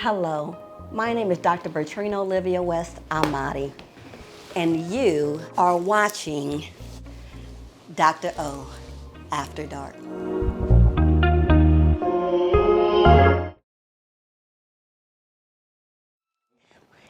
Hello, my name is Dr. Bertrina Olivia West Amati, and you are watching Dr.O After Dark.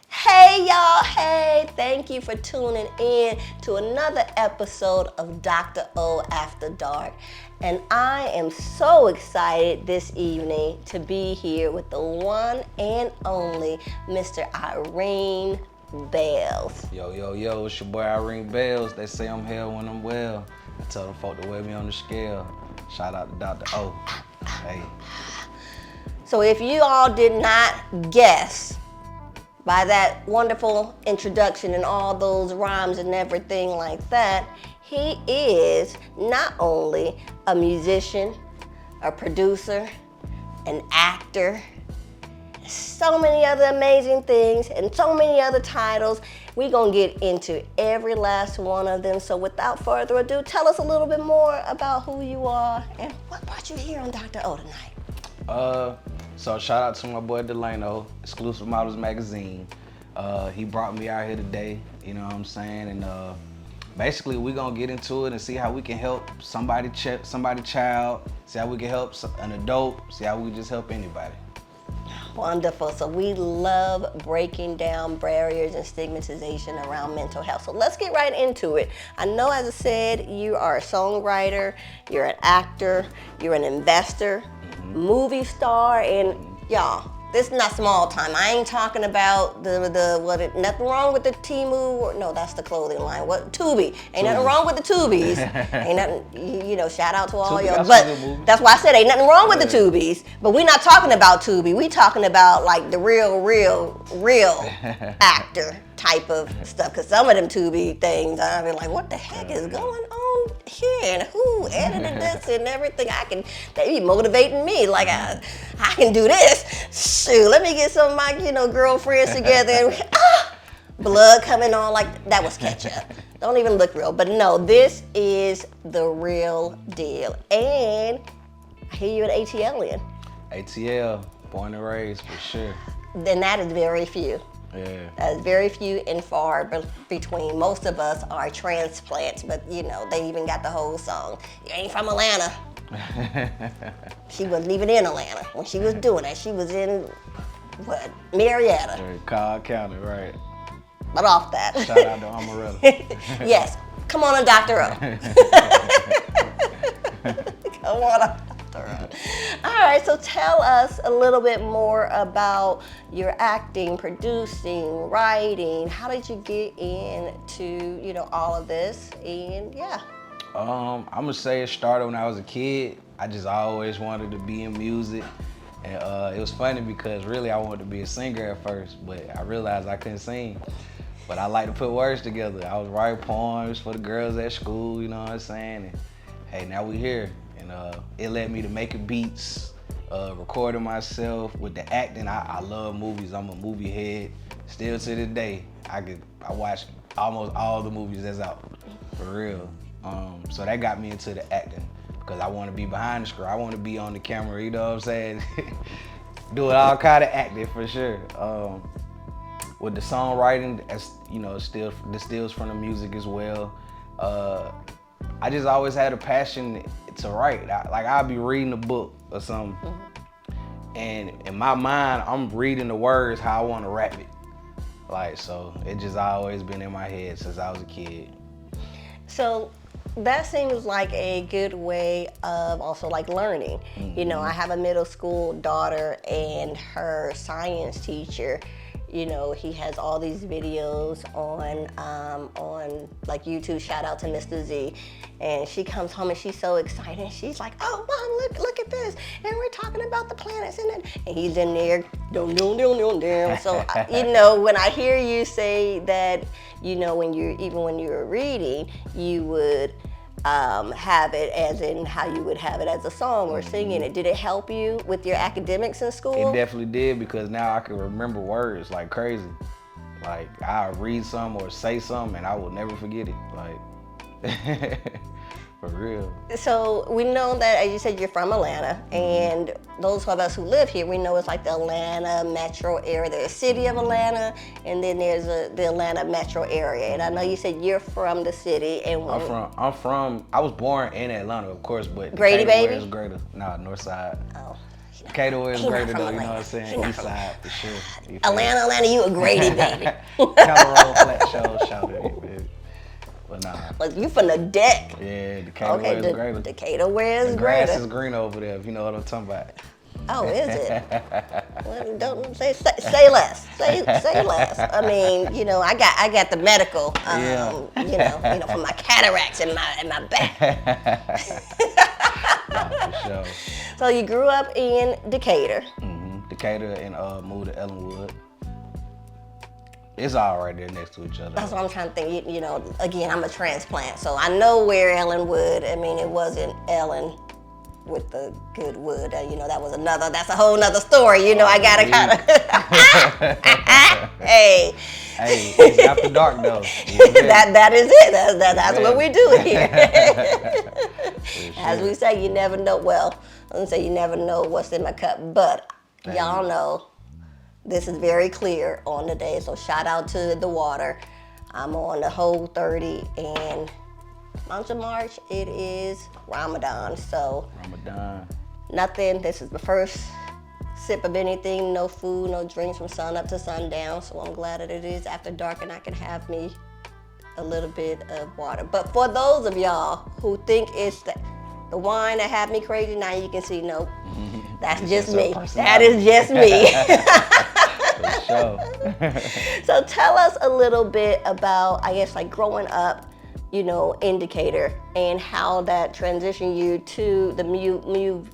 Hey y'all, hey, thank you for tuning in to another episode of Dr.O After Dark. And I am so excited this evening to be here with the one and only Mr. Irene Bellz. Yo, it's your boy Irene Bellz. They say I'm hell when I'm well. I tell them folk to weigh me on the scale. Shout out to Dr.O. Hey. So if you all did not guess by that wonderful introduction and all those rhymes and everything like that, he is not only a musician, a producer, an actor, so many other amazing things and so many other titles. We're gonna get into every last one of them. So without further ado, tell us a little bit more about who you are and what brought you here on Dr.O tonight. So shout out to my boy Delano, Exclusive Models Magazine. He brought me out here today, you know what I'm saying? And basically we're gonna get into it and see how we can help somebody child, see how we can help an adult, see how we just help anybody. Wonderful. So we love breaking down barriers and stigmatization around mental health. So let's get right into it. I know, as I said, you are a songwriter, you're an actor, you're an investor, movie star, and y'all, this is not small time. I ain't talking about nothing wrong with the Temu, no, that's the clothing line. Tubi. Ain't nothing wrong with the Tubies. Ain't nothing, you know, shout out to all Tubi, y'all. But that's why I said ain't nothing wrong with the Tubies. But we not talking about Tubi. We talking about like the real actor type of stuff. Cause some of them Tubi things, I be like, what the heck is going on here? And who edited this and everything? They be motivating me like I can do this. Shoot, let me get some of my, girlfriends together and blood coming on like that was ketchup. Don't even look real. But no, this is the real deal. And I hear you at ATL. ATL, born and raised for sure. Then that is very few. Yeah. That is very few and far between. Most of us are transplants, but they even got the whole song. You ain't from Atlanta. She wasn't even in Atlanta when she was doing that. She was in, Marietta. Cobb County, right. But off that. Shout out to Amaretto. Yes, come on, Dr.O. Come on, Dr.O. All right, so tell us a little bit more about your acting, producing, writing. How did you get into, all of this? And yeah. I'm gonna say it started when I was a kid. I just always wanted to be in music. And it was funny because really I wanted to be a singer at first, but I realized I couldn't sing. But I like to put words together. I was writing poems for the girls at school, you know what I'm saying? And hey, now we here. And it led me to making beats, recording myself. With the acting, I love movies. I'm a movie head. Still to this day, I watch almost all the movies that's out, for real. So that got me into the acting because I want to be behind the screen. I want to be on the camera, you know what I'm saying? Doing all kind of acting for sure. With the songwriting, as distills from the music as well. I just always had a passion to write. I'll be reading a book or something, and in my mind, I'm reading the words how I want to rap it. So it just always been in my head since I was a kid. So that seems like a good way of also learning. I have a middle school daughter, and her science teacher, he has all these videos on YouTube. Shout out to Mr. Z. And she comes home and she's so excited. She's like, "Oh, Mom, look at this. And we're talking about the planets in it." And he's in there, dum. So, when I hear you say that, when you were reading, you would have it as in how you would have it as a song or singing it. Did it help you with your academics in school? It definitely did, because now I can remember words like crazy. I'll read some or say something and I will never forget it. For real. So we know that, as you said, you're from Atlanta, and those of us who live here, we know it's like the Atlanta metro area. There's the city of Atlanta, and then there's the Atlanta metro area. And I know you said you're from the city. And I was born in Atlanta, of course, but Grady, Decatur baby? is greater. Nah, north side. Oh. Decatur is He not greater from though, you know Atlanta. what I'm saying? He East not side for sure. You feel me? Atlanta, you a Grady baby. Colorado flat show, shout it, baby. But nah. Like, you from the deck. Yeah, Decatur is greater. Decatur where is The grass greater. is green over there, if you know what I'm talking about. Oh, is it? Well, don't say less. Say less. I mean, you know, I got the medical. You know, for my cataracts and my back. Nah, for sure. So you grew up in Decatur. Decatur and moved to Ellenwood. It's all right there next to each other. That's what I'm trying to think. You know, again, I'm a transplant, so I know where Ellenwood. I mean, it wasn't Ellen with the good wood. You know, that's a whole nother story. You know, I gotta kind of. Hey. Hey, it's after dark though. That is it. That's what we do here. As we say, you never know. Well, I don't say you never know what's in my cup, but y'all know this is very clear on the day. So shout out to the water. I'm on the whole 30, and month of March it is Ramadan. So Ramadan. nothing. This is the first sip of anything, no food, no drinks from sun up to sundown. So I'm glad that it is after dark and I can have me a little bit of water. But for those of y'all who think it's the wine that have me crazy, now you can see, nope, that's just me. That is just me. For sure. So tell us a little bit about, I guess, like growing up, you know, in Decatur, and how that transitioned you to the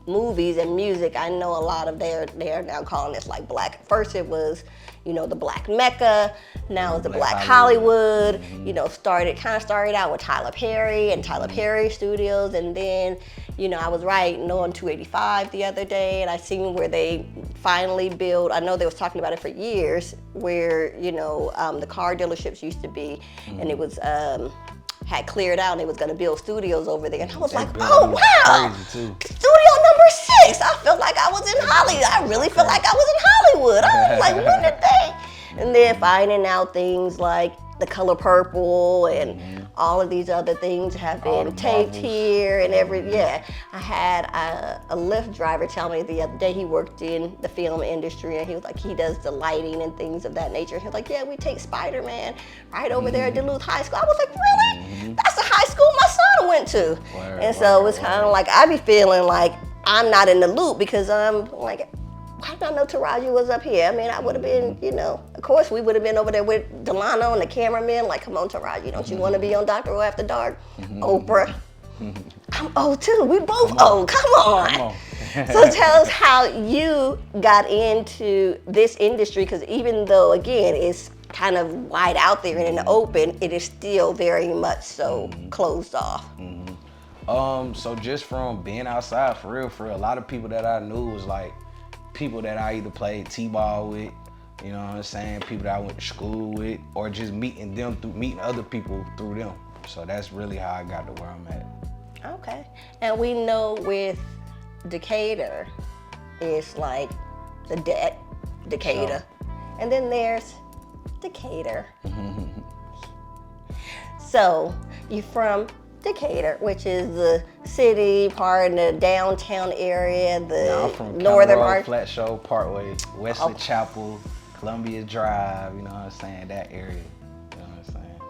movies and music. I know a lot of they're now calling this like black. First it was, you know, the Black Mecca. Now it's the Black Hollywood. You know, started out with Tyler Perry and Tyler Perry Studios, and then, you know, I was riding on 285 the other day, and I seen where they finally build. I know they was talking about it for years, where, you know, the car dealerships used to be, and it was had cleared out, and they was gonna build studios over there, and I was like, oh wow, studio number 6. I felt like I was in Hollywood. I really felt like I was in Hollywood. I was like, when did they? And then finding out things like The Color Purple and all of these other things have been taped here and I had a Lyft driver tell me the other day, he worked in the film industry, and he was like, he does the lighting and things of that nature. He was like, yeah, we take Spider-Man right over there at Duluth High School. I was like, really? That's the high school my son went to. And so it's kind of like, I be feeling like I'm not in the loop, because I'm like, why did I know Taraji was up here? I mean, I would have been, you know, of course we would have been over there with Delano and the cameraman, like, come on, Taraji, don't you want to be on Dr.O After Dark? Oprah. I'm O too. We both O. Come on. So tell us how you got into this industry, because even though, again, it's kind of wide out there and in the open, it is still very much so closed off. So just from being outside, for real, a lot of people that I knew was like people that I either played t-ball with, you know what I'm saying, people that I went to school with, or just meeting other people through them. So that's really how I got to where I'm at. Okay. And we know with Decatur, it's like the Decatur. Sure. And then there's Decatur. So you're from Decatur, which is the city part in the downtown area, I'm from northern Colorado, part. Flat Show, Parkway, Wesley Chapel, Columbia Drive, you know what I'm saying, that area, you know what I'm saying.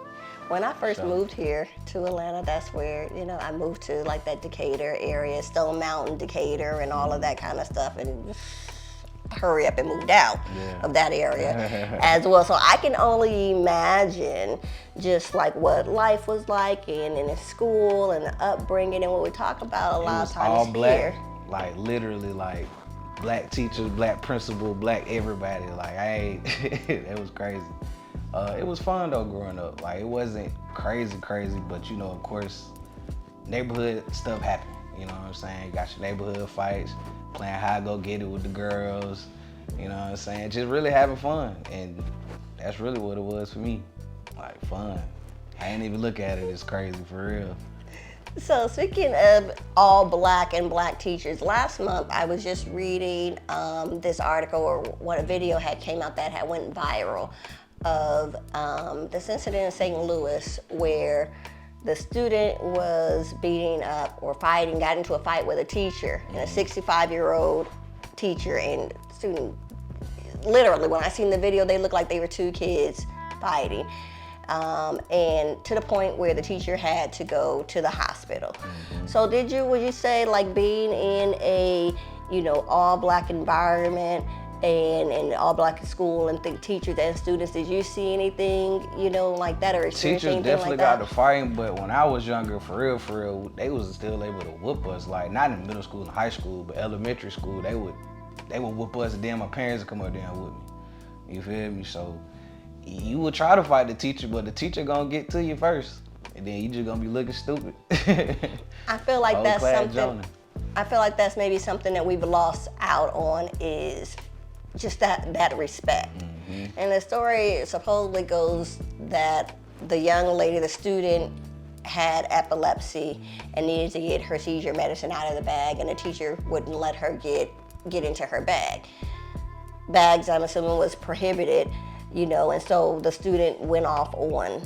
When I first moved here to Atlanta, that's where, you know, I moved to like that Decatur area, Stone Mountain, Decatur, and all of that kind of stuff, and hurry up and moved out of that area as well. So I can only imagine just like what life was like in school and the upbringing, and what we talk about a lot of times all black, here. Like literally like black teachers, black principal, black everybody. Like it was crazy. It was fun though growing up. Like it wasn't crazy, but you know, of course, neighborhood stuff happened. You know what I'm saying? Got your neighborhood fights, playing hide go get it with the girls. You know what I'm saying? Just really having fun, and that's really what it was for me. Like fun, I ain't even look at it. It's crazy for real. So speaking of all black and black teachers, last month I was just reading this article or what a video had came out that had went viral of this incident in St. Louis where the student was beating up or fighting, got into a fight with a teacher, and a 65-year-old teacher and student. Literally, when I seen the video, they looked like they were two kids fighting. And to the point where the teacher had to go to the hospital. So would you say like being in a, all black environment and an all black school and think teachers and students, did you see anything, like that or experience Teachers anything definitely like got that? to fighting, but when I was younger, for real, they was still able to whoop us. Like not in middle school and high school, but elementary school, they would whoop us and then my parents would come up there and whoop me. You feel me? So you would try to fight the teacher, but the teacher gonna get to you first, and then you just gonna be looking stupid. I feel like Whole that's class something. joining. I feel like that's maybe something that we've lost out on is just that respect. And the story supposedly goes that the young lady, the student, had epilepsy and needed to get her seizure medicine out of the bag, and the teacher wouldn't let her get into her bag. Bags, I'm assuming, was prohibited, and so the student went off on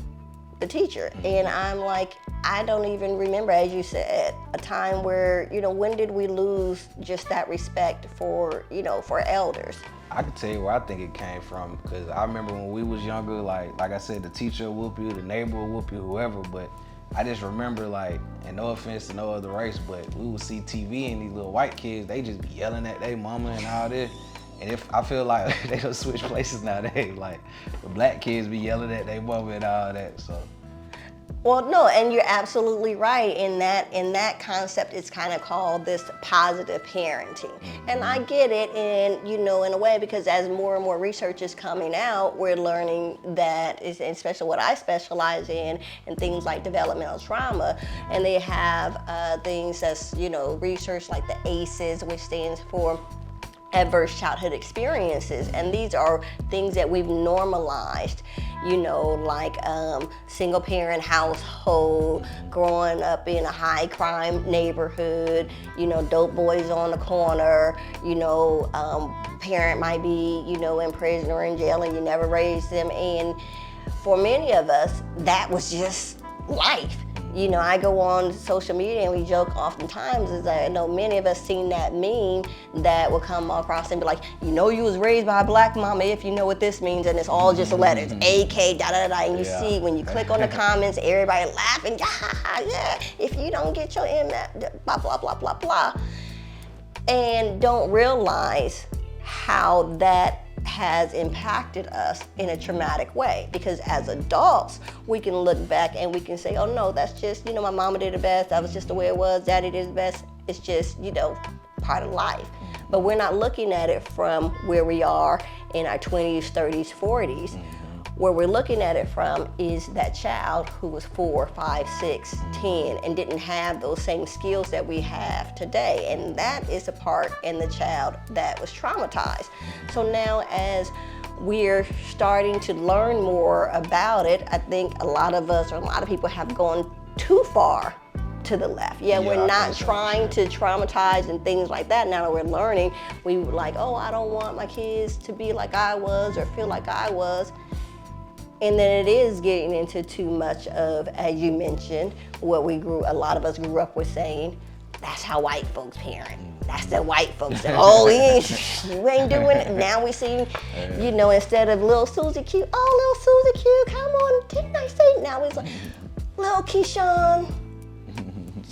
the teacher. And I'm like, I don't even remember, as you said, a time where, when did we lose just that respect for, for elders? I can tell you where I think it came from, because I remember when we was younger, like I said, the teacher will whoop you, the neighbor will whoop you, whoever, but I just remember, like, and no offense to no other race, but we would see TV and these little white kids, they just be yelling at their mama and all this. And if I feel like they don't switch places nowadays, like the black kids be yelling at their mama and all that, so. Well, no, and you're absolutely right. In that concept, it's kind of called this positive parenting. And I get it, and in a way, because as more and more research is coming out, we're learning that, especially what I specialize in things like developmental trauma, and they have things that's, research like the ACEs, which stands for adverse childhood experiences, and these are things that we've normalized, like single parent household, growing up in a high crime neighborhood, dope boys on the corner, parent might be, in prison or in jail and you never raised them. And for many of us, that was just life. I go on social media and we joke oftentimes is that I know many of us seen that meme that will come across and be like, you was raised by a black mama if you know what this means, and it's all just letters, AK, and you see when you click on the comments, everybody laughing, yeah, if you don't get your blah, blah, blah, blah, blah, and don't realize how that has impacted us in a traumatic way, because as adults we can look back and we can say, oh no, that's just, my mama did the best, that was just the way it was, daddy did the best, it's just, part of life. But we're not looking at it from where we are in our 20s, 30s, 40s. Where we're looking at it from is that child who was 4, 5, 6, 10 and didn't have those same skills that we have today. And that is a part in the child that was traumatized. So now as we're starting to learn more about it, I think a lot of us or a lot of people have gone too far to the left. We're not trying to traumatize and things like that. Now that we're learning, we were like, oh, I don't want my kids to be like I was or feel like I was. And then it is getting into too much of, as you mentioned, what a lot of us grew up with saying, that's how white folks parent. That's the white folks. Oh, you ain't doing it. Now we see, instead of little Susie Q, oh, little Susie Q, come on, didn't I say? Now it's like, little Keyshawn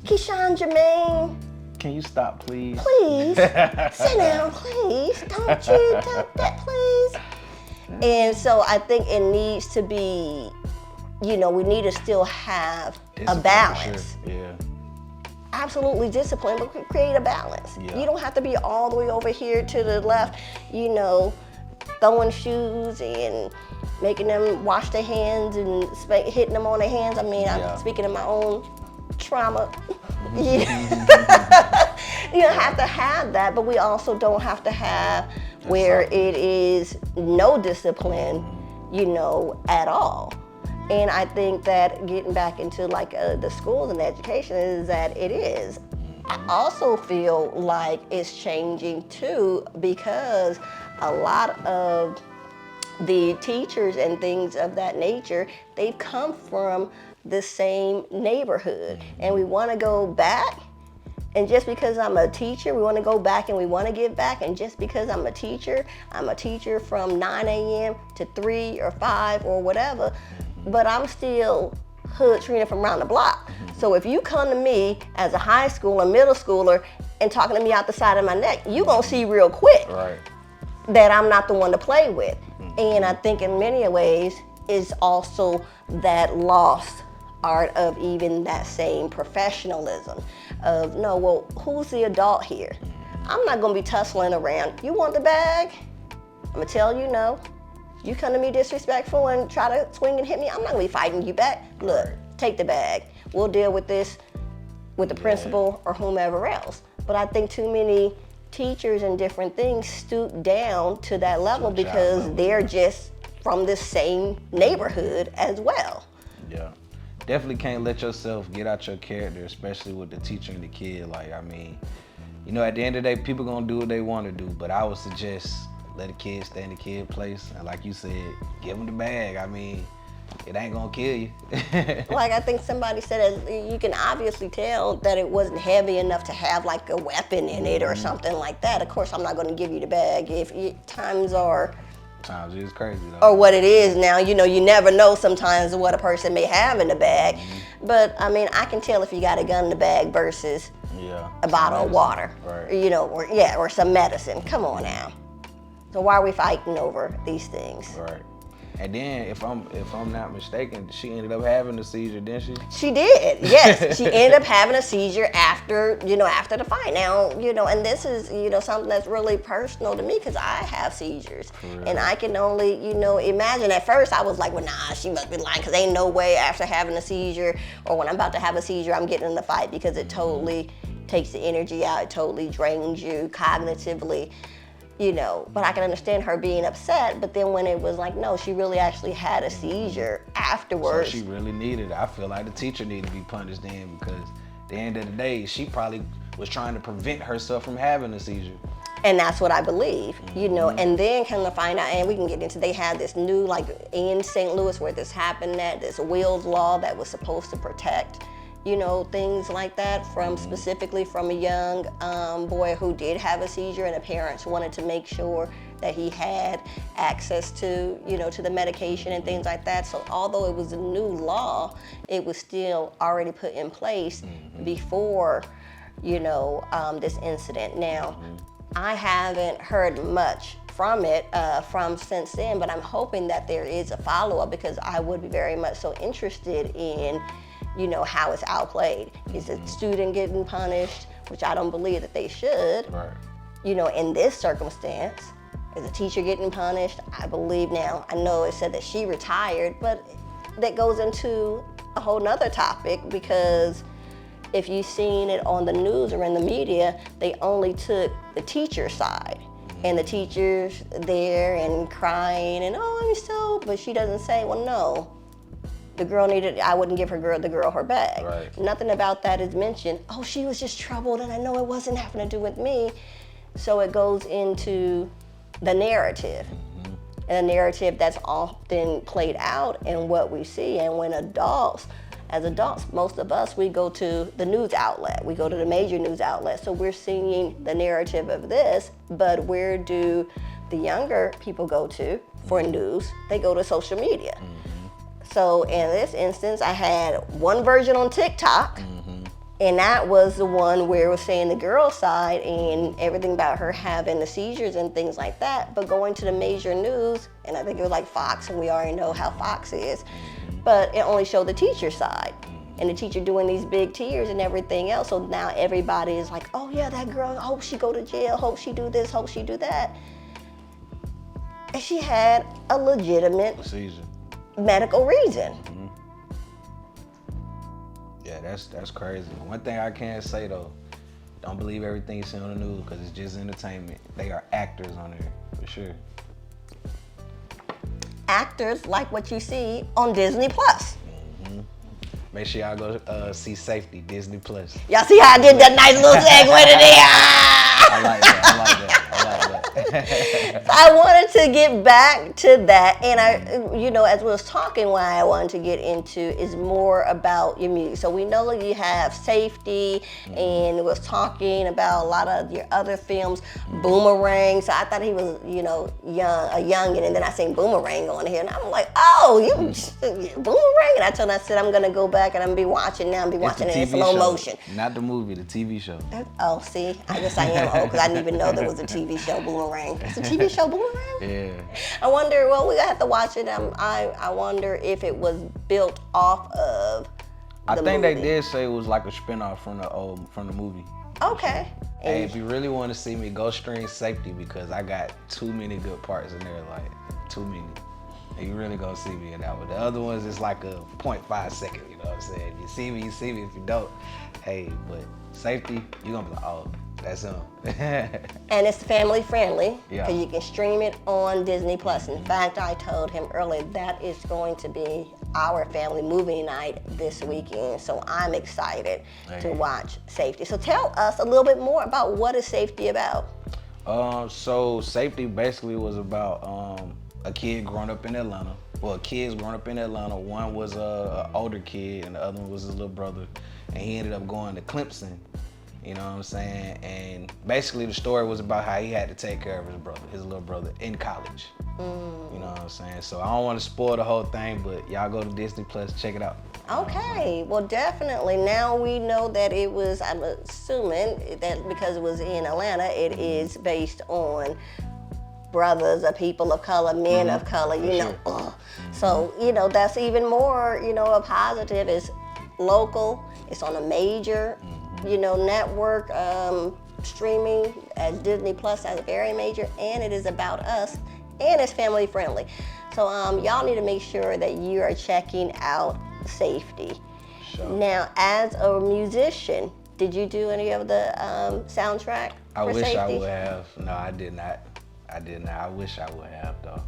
Jermaine. Can you stop, please? Please, sit down, please. Don't you do that, please. And so I think it needs to be, we need to still have a balance. Sure. Yeah. Absolutely discipline, but create a balance. Yeah. You don't have to be all the way over here to the left, throwing shoes and making them wash their hands and hitting them on their hands. I mean, I'm speaking of my own trauma. You don't have to have that, but we also don't have to have where it is no discipline, at all. And I think that getting back into like the schools and the education is that it is. I also feel like it's changing too, because a lot of the teachers and things of that nature, they've come from the same neighborhood. And we want to go back. And just because I'm a teacher, we want to go back and we want to give back. And just because I'm a teacher from 9 a.m. to 3 or 5 or whatever, but I'm still Hood Trina from around the block. So if you come to me as a high schooler, middle schooler, and talking to me out the side of my neck, you're going to see real quick that I'm not the one to play with. And I think in many ways is also that lost art of even that same professionalism of, no, well, who's the adult here? I'm not gonna be tussling around. You want the bag? I'm gonna tell you no. You come to me disrespectful and try to swing and hit me, I'm not gonna be fighting you back. Look, take the bag. We'll deal with this with the principal or whomever else. But I think too many teachers and different things stoop down to that level because they're just from the same neighborhood as well. Yeah. Definitely can't let yourself get out your character, especially with the teacher and the kid. Like, I mean, you know, at the end of the day, people gonna do what they want to do, but I would suggest let a kid stay in the kid place. And like you said, give them the bag. I mean, it ain't gonna kill you. Like I think somebody said, you can obviously tell that it wasn't heavy enough to have like a weapon in it or something like that. Of course, I'm not gonna give you the bag if times is crazy though. Or what it is now, you know, you never know sometimes what a person may have in the bag. But I mean, I can tell if you got a gun in the bag versus a bottle of water, you know, or some medicine. Come on now. So why are we fighting over these things? Right. And then, if I'm not mistaken, she ended up having a seizure, didn't she? She did, yes. She ended up having a seizure after the fight. Now, you know, and this is, you know, something that's really personal to me because I have seizures. And I can only, you know, imagine. At first, I was like, well, nah, she must be lying because ain't no way after having a seizure or when I'm about to have a seizure, I'm getting in the fight because it totally takes the energy out. It totally drains you cognitively. You know, but I can understand her being upset, but then when it was like, no, she really actually had a seizure afterwards. So she really needed it. I feel like the teacher needed to be punished then because at the end of the day, she probably was trying to prevent herself from having a seizure. And that's what I believe, you know, and then come to find out, and we can get into, they had this new, like in St. Louis where this happened, that this Wills law that was supposed to protect, you know, things like that from specifically from a young boy who did have a seizure, and the parents wanted to make sure that he had access to, you know, to the medication and things like that. So although it was a new law, it was still already put in place before, you know, this incident. Now, I haven't heard much from it from since then, but I'm hoping that there is a follow-up because I would be very much so interested in, you know, how it's outplayed. Is the student getting punished, which I don't believe that they should. You know, in this circumstance, is the teacher getting punished? I believe now, I know it said that she retired, but that goes into a whole nother topic because if you've seen it on the news or in the media, they only took the teacher side. And the teacher's there and crying and, oh, I'm so, but she doesn't say, well, no. The girl I wouldn't give the girl her bag. Nothing about that is mentioned. Oh, she was just troubled and I know it wasn't having to do with me. So it goes into the narrative. And the narrative that's often played out in what we see. And when as adults, most of us, we go to the news outlet. We go to the major news outlet. So we're seeing the narrative of this, but where do the younger people go to for news? They go to social media. So in this instance, I had one version on TikTok, and that was the one where it was saying the girl's side and everything about her having the seizures and things like that. But going to the major news, and I think it was like Fox, and we already know how Fox is, but it only showed the teacher's side. And the teacher doing these big tears and everything else. So now everybody is like, oh yeah, that girl, hope she go to jail, hope she do this, hope she do that. And she had a legitimate seizure. Medical reason. Yeah, that's crazy. One thing I can say though, don't believe everything you see on the news because it's just entertainment. They are actors on there, for sure. actors like what you see on Disney Plus. Make sure y'all go see Safety, Disney Plus. Y'all see how I did that nice little segue to there? I like that. I wanted to get back to that, and as we was talking, what I wanted to get into is more about your music. So we know that you have Safety, and we was talking about a lot of your other films, Boomerang. So I thought he was, a youngin', and then I seen Boomerang on here, and I'm like, oh, Boomerang, and I told him, I said, I'm gonna go back and I'm gonna be watching now. I'm be watching it in slow motion. Not the movie, the TV show. Oh, see, I guess I am old because I didn't even know there was a TV show, Boomerang. It's a TV show, Boomerang? Yeah. I wonder, well, we have to watch it. I wonder if it was built off of I the think movie. they did say it was like a spinoff from the movie. Okay. Hey, if you really want to see me, go stream Safety because I got too many good parts in there, like too many. And you really gonna see me in that one. The other ones is like a 0.5 second, you know what I'm saying? If you see me, you see me. If you don't, hey, but Safety, you're gonna be like, oh, that's him. And it's family friendly Yeah. because you can stream it on Disney Plus. In fact, I told him earlier that is going to be our family movie night this weekend. So I'm excited to watch Safety. So tell us a little bit more about what is Safety about. So Safety basically was about a kid growing up in Atlanta. Well, kids growing up in Atlanta. One was an older kid and the other one was his little brother. And he ended up going to Clemson, you know what I'm saying? And basically the story was about how he had to take care of his little brother in college. You know what I'm saying? So I don't want to spoil the whole thing, but y'all go to Disney Plus, check it out. Okay, well, definitely. Now we know that it was, I'm assuming that because it was in Atlanta, it is based on brothers of people of color, men of color, So, that's even more, a positive. It's local, it's on a major, network, streaming at Disney Plus. That's very major, and it is about us, and it's family friendly. So y'all need to make sure that you are checking out Safety. Sure. Now, as a musician, did you do any of the soundtrack I for wish Safety? I would have. No, I did not. I wish I would have, though.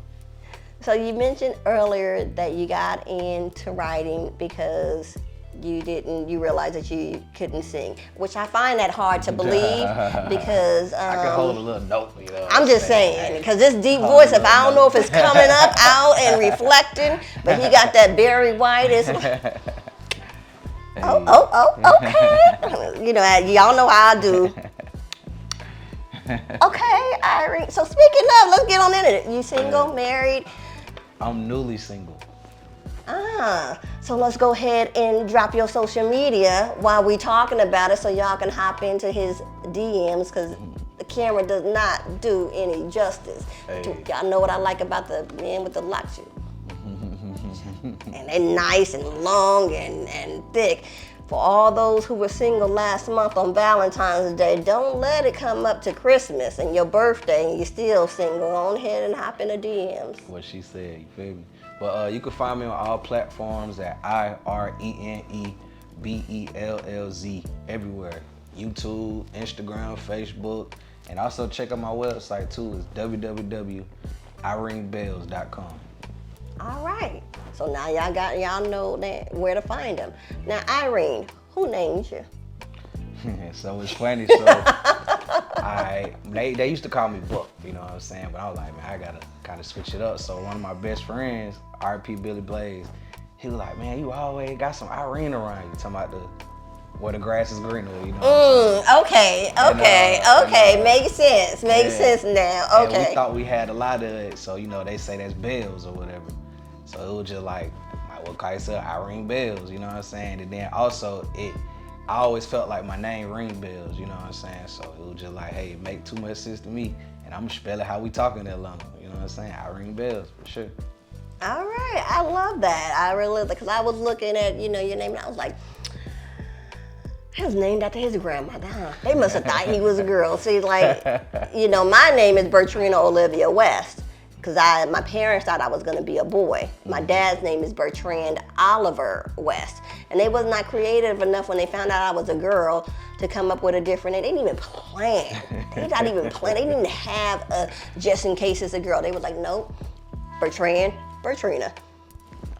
So you mentioned earlier that you got into writing because you realized that you couldn't sing, which I find that hard to believe because I can hold a little note, I'm just saying, because this deep voice, if I don't know if it's coming up out and reflecting, but he got that Barry White. It's okay. Y'all know how I do. Okay, Irene. So speaking of, let's get on into it. You single, married? I'm newly single. So let's go ahead and drop your social media while we talking about it so y'all can hop into his DMs because the camera does not do any justice. Y'all know what I like about the men with the lock shoe. And they're nice and long and thick. For all those who were single last month on Valentine's Day, don't let it come up to Christmas and your birthday and you're still single. Go on ahead and hop in the DMs. What she said, you feel me? But you can find me on all platforms at IRENEBELLZ everywhere. YouTube, Instagram, Facebook, and also check out my website too. It's www.irenebellz.com. All right. So now y'all know that where to find them. Now, Irene, who named you? So it's funny. So they used to call me Buck, you know what I'm saying? But I was like, man, I gotta kind of switch it up. So one of my best friends, R.P. Billy Blaze, he was like, man, you always got some Irene around you. Talking about where the grass is greener, you know. Okay. Makes sense. Makes sense now. Okay. And we thought we had a lot of it, so they say that's Bellz or whatever. So it was just like what Kai said, Irene Bellz, you know what I'm saying? And then also I always felt like my name ring bells, you know what I'm saying? So it was just like, hey, it make too much sense to me, and I'm gonna spell it how we talk in Atlanta, you know what I'm saying? Irene Bellz, for sure. All right, I love that. I really love that because I was looking at your name and I was like, he was named after his grandmother, huh? They must have thought he was a girl. See, like, my name is Bertrina Olivia West. Because my parents thought I was going to be a boy. My dad's name is Bertrand Oliver West. And they was not creative enough when they found out I was a girl to come up with a different name. They didn't even plan. They didn't even have a just in case it's a girl. They was like, nope, Bertrand Bertrina.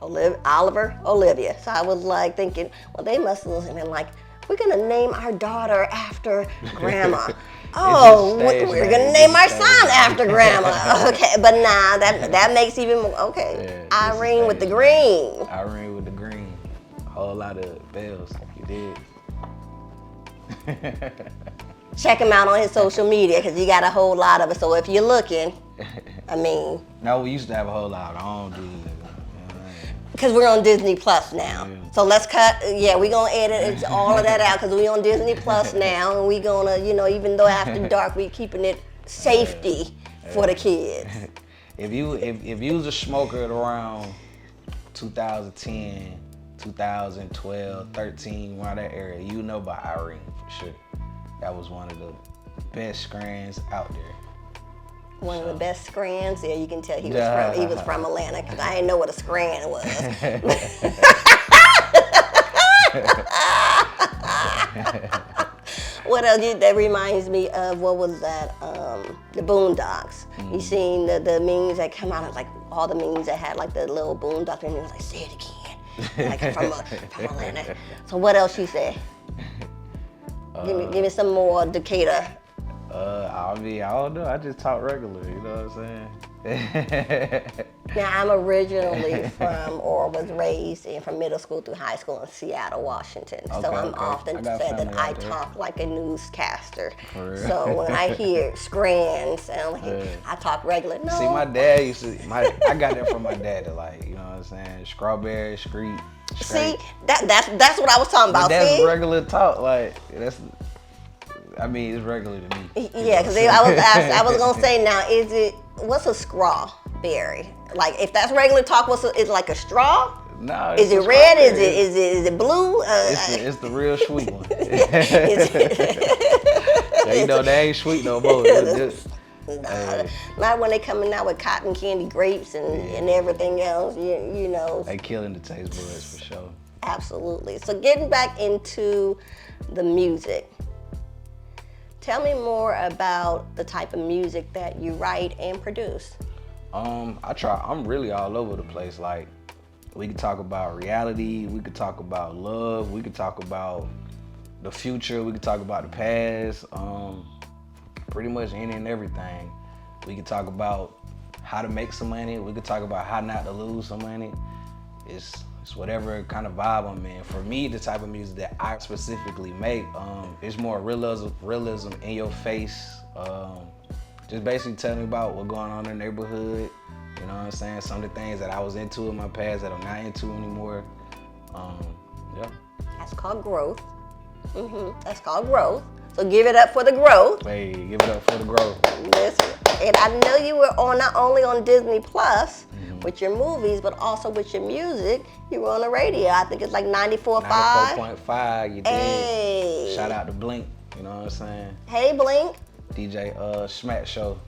Oliver, Olivia. So I was like thinking, well, they must have been like, we're gonna name our daughter after grandma. Oh, we're gonna name our son after grandma. Okay, but nah, that makes even more, okay. Yeah, Irene with the green. Irene with the green. A whole lot of Bellz, you did. Check him out on his social media because he got a whole lot of it. So if you're looking, I mean. No, we used to have a whole lot. I don't do that. Because we're on Disney Plus now. Yeah. So let's cut, we're going to edit all of that out because we're on Disney Plus now. And we're going to, even though after dark, we're keeping it safety for the kids. If you was a smoker at around 2010, 2012, 13, around that area, you know about Irene for sure. That was one of the best screens out there. One of the best scrans. Yeah, you can tell he was from Atlanta because I didn't know what a scran was. What else? That reminds me of, what was that? The Boondocks. You seen the memes that come out, like all the memes that had like the little Boondock, and it was like, say it again, like from Atlanta. So what else you say? Give me some more Decatur. I don't know. I just talk regular, you know what I'm saying? Now, I'm originally from, or was raised from middle school through high school in Seattle, Washington. So I'm often said that I talk like a newscaster. So when I hear scrans, I talk regular. No. See, my dad used to, I got that from my dad, like, you know what I'm saying? Strawberry, street. See, that's what I was talking about. That's regular talk, like, it's regular to me. Yeah, because I was gonna say, now, what's a strawberry? Like, if that's regular talk, is it like a straw? No. Is it red? Is it blue? It's the real sweet one. They ain't sweet no more. Not when they coming out with cotton candy grapes and everything else. You know. They killing the taste buds for sure. Absolutely. So getting back into the music. Tell me more about the type of music that you write and produce. I'm really all over the place. Like, we could talk about reality, we could talk about love, we could talk about the future, we could talk about the past, pretty much any and everything. We could talk about how to make some money, we could talk about how not to lose some money. It's whatever kind of vibe I'm in. For me, the type of music that I specifically make, it's more realism in your face. Just basically telling me about what's going on in the neighborhood. You know what I'm saying? Some of the things that I was into in my past that I'm not into anymore. That's called growth. That's called growth. So give it up for the growth. Hey, give it up for the growth. Listen, and I know you were not only on Disney Plus with your movies, but also with your music. You were on the radio. I think it's like 94.5. 94.5, you did. Hey. Shout out to Blink, you know what I'm saying? Hey, Blink. DJ Smack Show.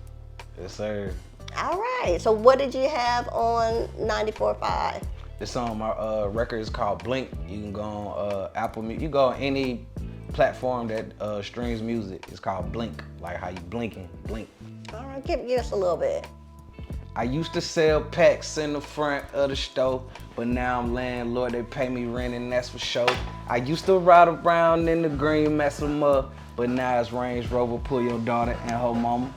Yes, sir. All right. So what did you have on 94.5? This song, my record is called Blink. You can go on Apple Music. You go on any platform that streams music. It's called Blink, like how you blinking, blink. All right, give us a little bit. I used to sell packs in the front of the store, but now I'm landlord, they pay me rent and that's for sure. I used to ride around in the green, mess them up, but now it's Range Rover, pull your daughter and her mama.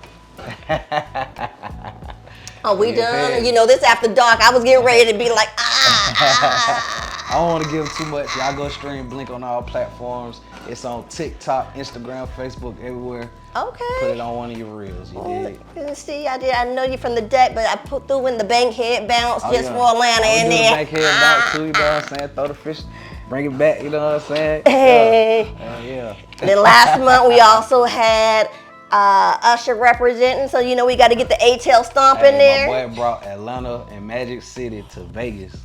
Are we done? You know, this after dark, I was getting ready to be like, I don't want to give too much. Y'all go stream Blink on all platforms. It's on TikTok, Instagram, Facebook, everywhere. Okay. Put it on one of your reels. You did. See, I know you from the deck, but I threw in the Bankhead bounce for Atlanta in there. Bankhead bounce too, you know what I'm saying? Throw the fish, bring it back, you know what I'm saying? Hey. Yeah. Then last month we also had Usher representing, so you know we got to get the A-Tail stomp in there. My boy brought Atlanta and Magic City to Vegas.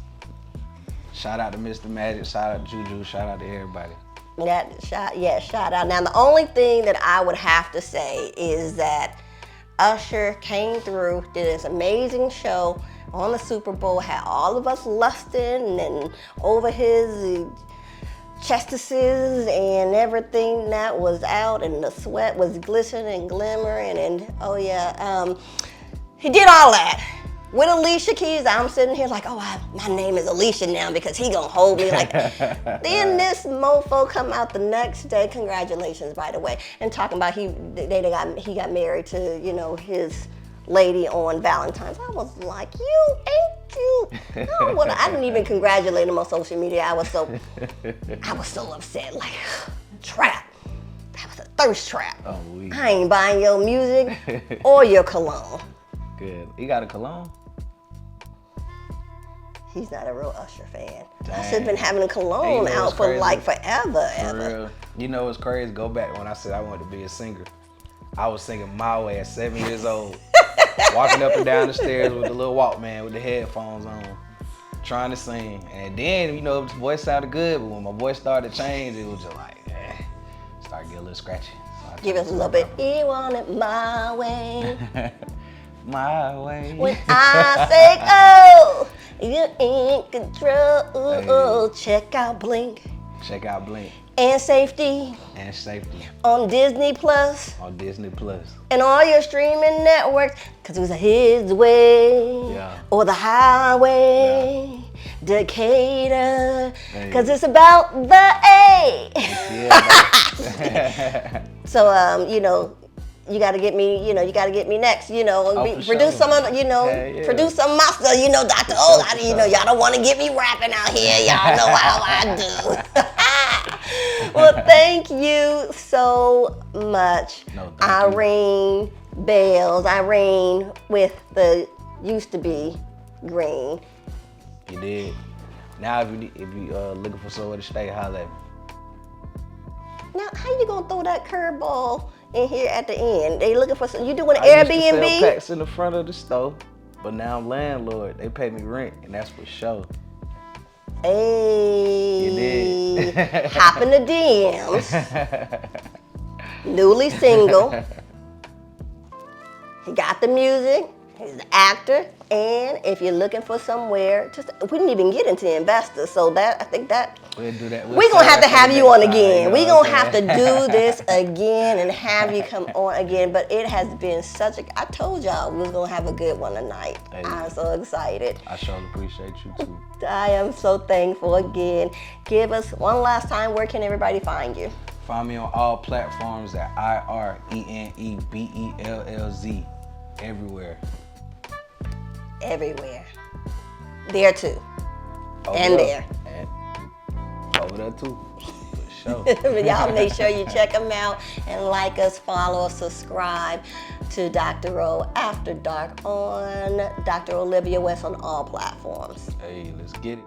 Shout out to Mr. Magic, shout out to Juju, shout out to everybody. Shout out. Now the only thing that I would have to say is that Usher came through, did this amazing show on the Super Bowl, had all of us lusting and over his chestises and everything that was out, and the sweat was glistening and glimmering, and he did all that. with Alicia Keys. I'm sitting here like, oh, my name is Alicia now because he gonna hold me like. Then this mofo come out the next day. Congratulations, by the way, and talking about he got married to, you know, his lady on Valentine's. I was like, you ain't cute. No, well, I didn't even congratulate him on social media. I was so upset. Like, trap. That was a thirst trap. Oh, I ain't buying your music or your cologne. Good. He got a cologne? He's not a real Usher fan. Dang. Usher's been having a cologne out for like forever. For real. You know what's crazy? Go back when I said I wanted to be a singer. I was singing My Way at 7 years old. Walking up and down the stairs with the little Walkman with the headphones on, trying to sing. And then, you know, the voice sounded good, but when my voice started to change, it was just like, started getting a little scratchy. So give us a little bit. You want it my way. My way. When I say, oh, you ain't control. Hey. Check out Blink. Check out Blink. And Safety. And Safety. On Disney Plus. On Disney Plus. And all your streaming networks. Cause it was his way. Yeah. Or the highway. Yeah. Decatur. Hey. Cause it's about the A. Yeah. So you know, you gotta get me, you gotta get me next, produce some of, produce some of my stuff, Dr.O, you know, y'all don't wanna get me rapping out here, y'all know how I do. Well, thank you so much, Irene Bellz, Irene with the used to be green. You did. Now if you looking for somewhere to stay, holla at me. Now, how you gonna throw that curveball in here at the end? They looking for you doing an Airbnb? I used to sell packs in the front of the store, but now I'm landlord. They pay me rent, and that's for sure. Hey, you did. Hop in the DMs. Newly single. He got the music. He's an actor, and if you're looking for somewhere, we didn't even get into investors, so that I think that we'll do that. We're gonna have to have you on again. We're gonna have to do this again and have you come on again. But it has been I told y'all we was gonna have a good one tonight. Hey, I'm so excited. I sure appreciate you too. I am so thankful again. Give us one last time. Where can everybody find you? Find me on all platforms at IRENEBELLZ. Everywhere. Everywhere. There too. There. And over there too. For sure. Y'all make sure you check them out and like us, follow us, subscribe to Dr.O After Dark on Dr. Olivia West on all platforms. Hey, let's get it.